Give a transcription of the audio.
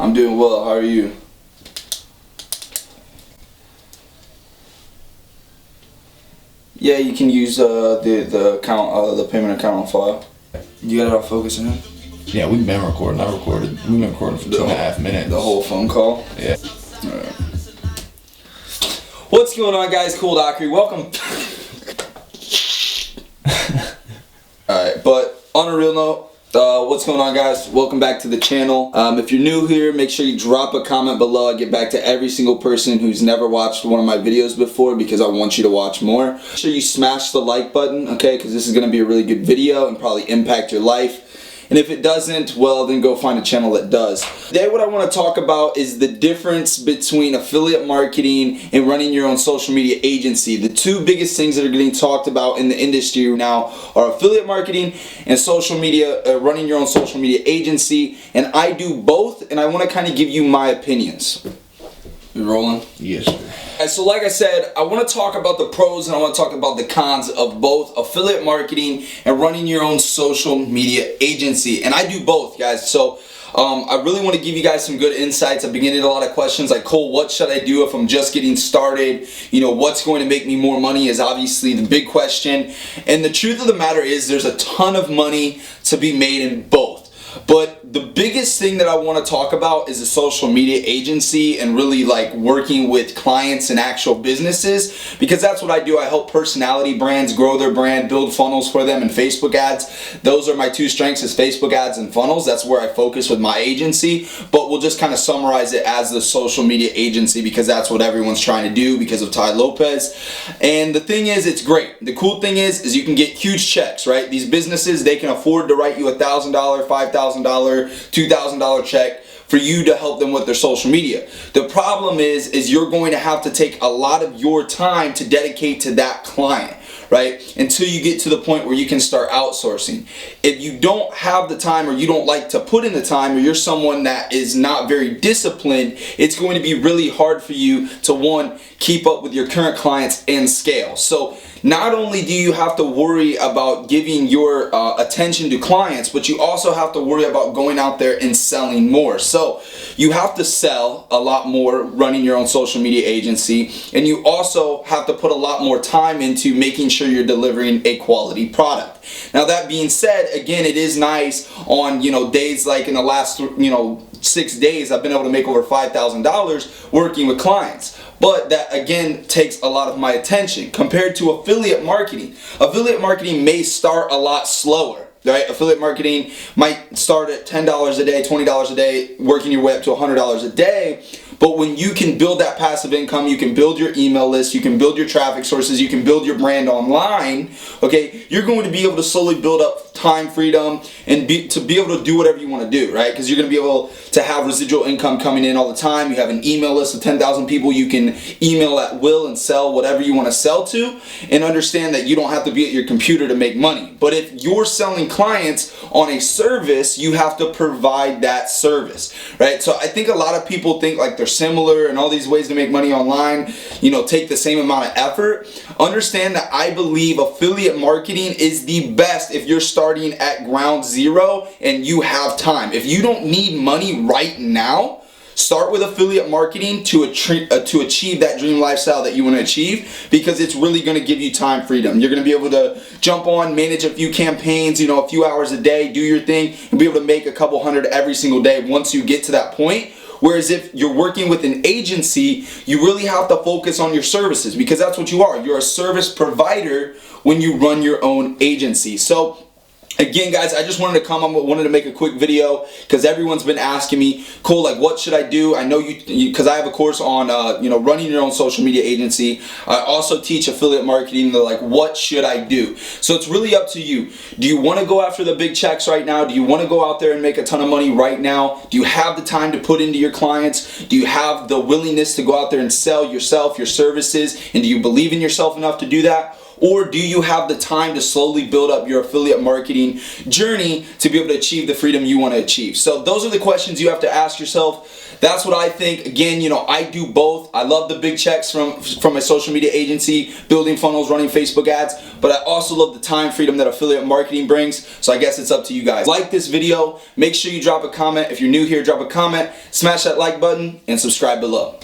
I'm doing well. How are you? Yeah, you can use the payment account on file. You got it all focusing in? Yeah, we've been recording. We've been recording for 2.5 minutes. The whole phone call? Yeah. Alright. What's going on, guys? Cool Dockery. Welcome. Alright, but on a real note, what's going on, guys? Welcome back to the channel. If you're new here, make sure you drop a comment below. I get back to every single person who's never watched one of my videos before because I want you to watch more. Make sure you smash the like button, okay? Because this is going to be a really good video and probably impact your life. And if it doesn't, well, then go find a channel that does. Today, what I want to talk about is the difference between affiliate marketing and running your own social media agency. The two biggest things that are getting talked about in the industry now are affiliate marketing and social media, running your own social media agency. And I do both, and I want to kind of give you my opinions. You rolling? Yes, sir. So like I said, I want to talk about the pros and I want to talk about the cons of both affiliate marketing and running your own social media agency. And I do both, guys. So I really want to give you guys some good insights. I've been getting a lot of questions like, Cole, what should I do if I'm just getting started? You know, what's going to make me more money is obviously the big question. And the truth of the matter is there's a ton of money to be made in both. But the biggest thing that I want to talk about is a social media agency and really like working with clients and actual businesses, because that's what I do. I help personality brands grow their brand, build funnels for them, and Facebook ads. Those are my two strengths, is Facebook ads and funnels. That's where I focus with my agency, but we'll just kind of summarize it as the social media agency because that's what everyone's trying to do because of Ty Lopez. And the thing is, it's great. The cool thing is you can get huge checks, right? These businesses, they can afford to write you $1,000, $5,000, $2,000 check for you to help them with their social media. The problem is you're going to have to take a lot of your time to dedicate to that client, right? Until you get to the point where you can start outsourcing. If you don't have the time or you don't like to put in the time, or you're someone that is not very disciplined, it's going to be really hard for you to, one, keep up with your current clients and scale. So not only do you have to worry about giving your attention to clients, but you also have to worry about going out there and selling more. So you have to sell a lot more running your own social media agency, and you also have to put a lot more time into making sure you're delivering a quality product. Now that being said, again, it is nice on, you know, days like in the last, 6 days, I've been able to make over $5,000 working with clients. But that again takes a lot of my attention compared to affiliate marketing. Affiliate marketing may start a lot slower, right? Affiliate marketing might start at $10 a day, $20 a day, working your way up to $100 a day. But when you can build that passive income, you can build your email list, you can build your traffic sources, you can build your brand online, okay, you're going to be able to slowly build up time freedom and to be able to do whatever you want to do, right? Because you're going to be able to have residual income coming in all the time. You have an email list of 10,000 people you can email at will and sell whatever you want to sell to, and understand that you don't have to be at your computer to make money. But if you're selling clients on a service, you have to provide that service, right? So I think a lot of people think like they're similar and all these ways to make money online, take the same amount of effort. Understand that I believe affiliate marketing is the best if you're starting at ground zero and you have time. If you don't need money right now, start with affiliate marketing to achieve that dream lifestyle that you want to achieve, because it's really going to give you time freedom. You're going to be able to jump on, manage a few campaigns, a few hours a day, do your thing, and be able to make a couple hundred every single day once you get to that point. Whereas if you're working with an agency, you really have to focus on your services, because that's what you are. You're a service provider when you run your own agency. So again, guys, I just wanted to make a quick video because everyone's been asking me, Cole, like, what should I do? I know because I have a course on, running your own social media agency. I also teach affiliate marketing. They're like, what should I do? So it's really up to you. Do you want to go after the big checks right now? Do you want to go out there and make a ton of money right now? Do you have the time to put into your clients? Do you have the willingness to go out there and sell yourself, your services? And do you believe in yourself enough to do that? Or do you have the time to slowly build up your affiliate marketing journey to be able to achieve the freedom you want to achieve? So those are the questions you have to ask yourself. That's what I think. Again, I do both. I love the big checks from my social media agency, building funnels, running Facebook ads, but I also love the time freedom that affiliate marketing brings. So I guess it's up to you guys. Like this video, make sure you drop a comment. If you're new here, drop a comment, smash that like button, and subscribe below.